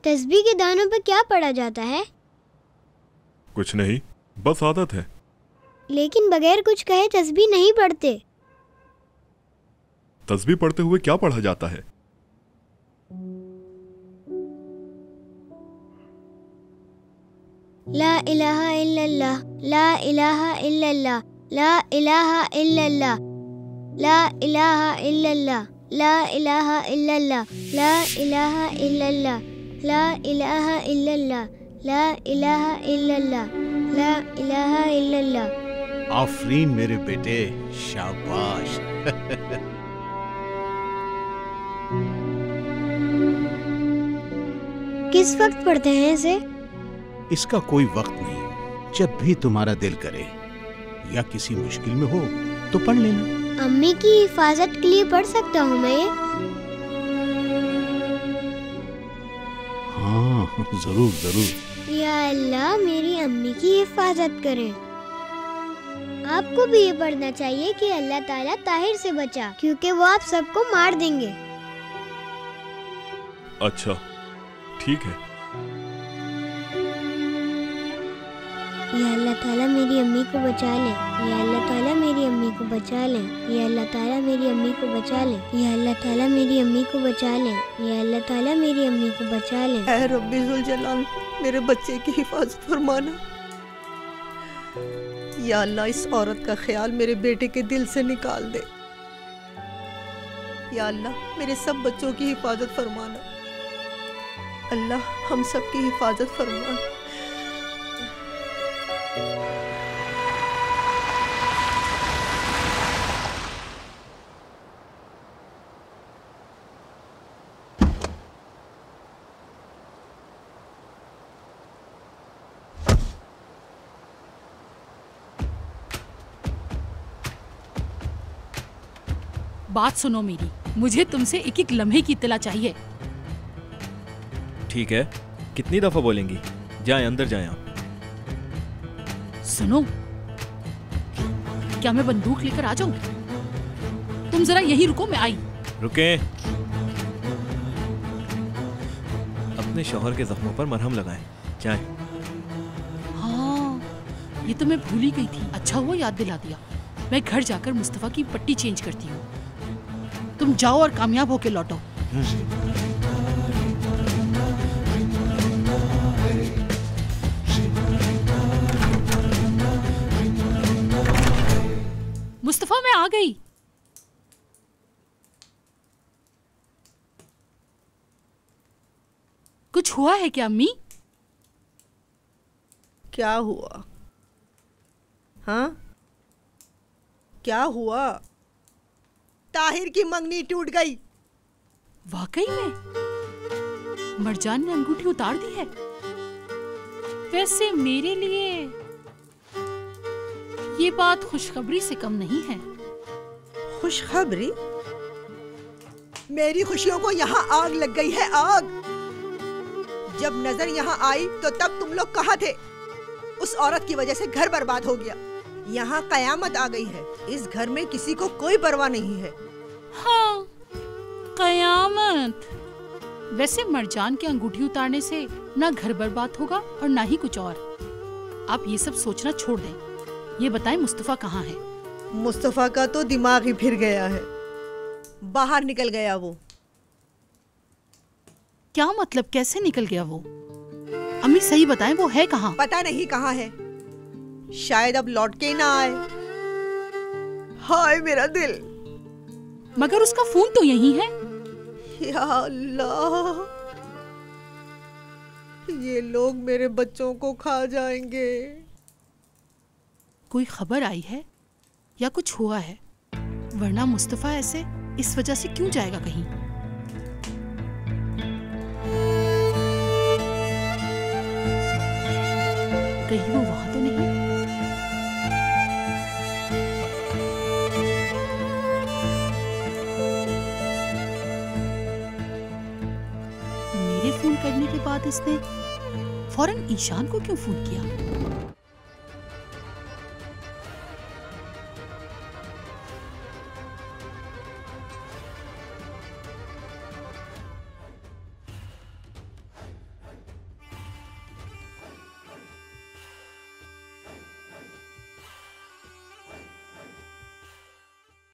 तस्बीह के दानों पर क्या पढ़ा जाता है? कुछ नहीं, बस आदत है। लेकिन बगैर कुछ कहे तस्बीह नहीं पढ़ते। तस्बीह पढ़ते हुए क्या पढ़ा जाता है? ला इलाहा इल्लल्लाह, ला इलाहा इल्लल्लाह, ला इलाहा इल्लल्लाह, ला इलाहा इल्लल्लाह, ला इलाहा इल्लल्लाह, ला इलाहा इल्लल्लाह, ला इलाहा इल्लल्लाह, ला इलाहा इल्लल्लाह, ला इलाहा इल्लल्लाह। आफरीन मेरे बेटे, शाबाश। किस वक्त पढ़ते हैं इसे? इसका कोई वक्त नहीं, जब भी तुम्हारा दिल करे या किसी मुश्किल में हो तो पढ़ लेना। अम्मी की हिफाजत के लिए पढ़ सकता हूँ मैं ये? हाँ जरूर जरूर। या अल्लाह मेरी अम्मी की हिफाजत करें। आपको भी ये पढ़ना चाहिए कि अल्लाह ताला ताहिर से बचा, क्योंकि वो आप सबको मार देंगे। अच्छा ठीक है। या अल्लाह ताला मेरी अम्मी को बचा ले, या अल्लाह ताला मेरी अम्मी को बचा ले, या अल्लाह ताला मेरी अम्मी को बचा ले, या अल्लाह ताला मेरी अम्मी को बचा ले, या अल्लाह ताला मेरी अम्मी को बचा ले। ऐ रब्बी जुल जलाल, मेरे बच्चे की हिफाजत फरमाना। या अल्लाह इस औरत का ख्याल मेरे बेटे के दिल से निकाल दे। या अल्लाह मेरे सब बच्चों की हिफाजत फरमाना। अल्लाह हम सब की हिफाजत फरमाना। बात सुनो मेरी, मुझे तुमसे एक एक लम्हे की इत्तला चाहिए। ठीक है, कितनी दफा बोलेंगी? जाएं, अंदर जाएं आप। सुनो, क्या मैं बंदूक लेकर आ जाऊं? तुम जरा यहीं रुको, मैं आई। रुके। अपने शौहर के जख्मों पर मरहम लगाएं। जाएं। हाँ, ये तो मैं भूल ही गई थी। अच्छा हुआ याद दिला दिया। मैं घर जाकर मुस्तफा की पट्टी चेंज करती हूँ। तुम जाओ और कामयाब होके लौटो। मुस्तफा, मैं आ गई। कुछ हुआ है क्या अम्मी? क्या हुआ? हाँ, क्या हुआ? ताहिर की मंगनी टूट गई। वाकई में मरजान ने अंगूठी उतार दी है। वैसे मेरे लिए ये बात खुशखबरी से कम नहीं है। खुशखबरी? मेरी खुशियों को यहाँ आग लग गई है, आग। जब नजर यहाँ आई तो तब तुम लोग कहाँ थे? उस औरत की वजह से घर बर्बाद हो गया। यहाँ कयामत आ गई है। इस घर में किसी को कोई परवाह नहीं है। हाँ, कयामत। वैसे मरजान के अंगूठी उतारने से ना घर बर्बाद होगा और ना ही कुछ और। आप ये सब सोचना छोड़ दें। ये बताएं मुस्तफा कहाँ है? मुस्तफा का तो दिमाग ही फिर गया है। बाहर निकल गया वो। क्या मतलब, कैसे निकल गया वो? अम्मी सही बताएं, वो है कहाँ? पता नहीं कहाँ है। शायद अब लौट के ना आए। हाय मेरा दिल। मगर उसका फोन तो यही है। या अल्लाह, ये लोग मेरे बच्चों को खा जाएंगे। कोई खबर आई है या कुछ हुआ है? वरना मुस्तफा ऐसे इस वजह से क्यों जाएगा कहीं? कहीं वो वहां तो नहीं? मेरे फोन करने के बाद इसने फौरन ईशान को क्यों फोन किया?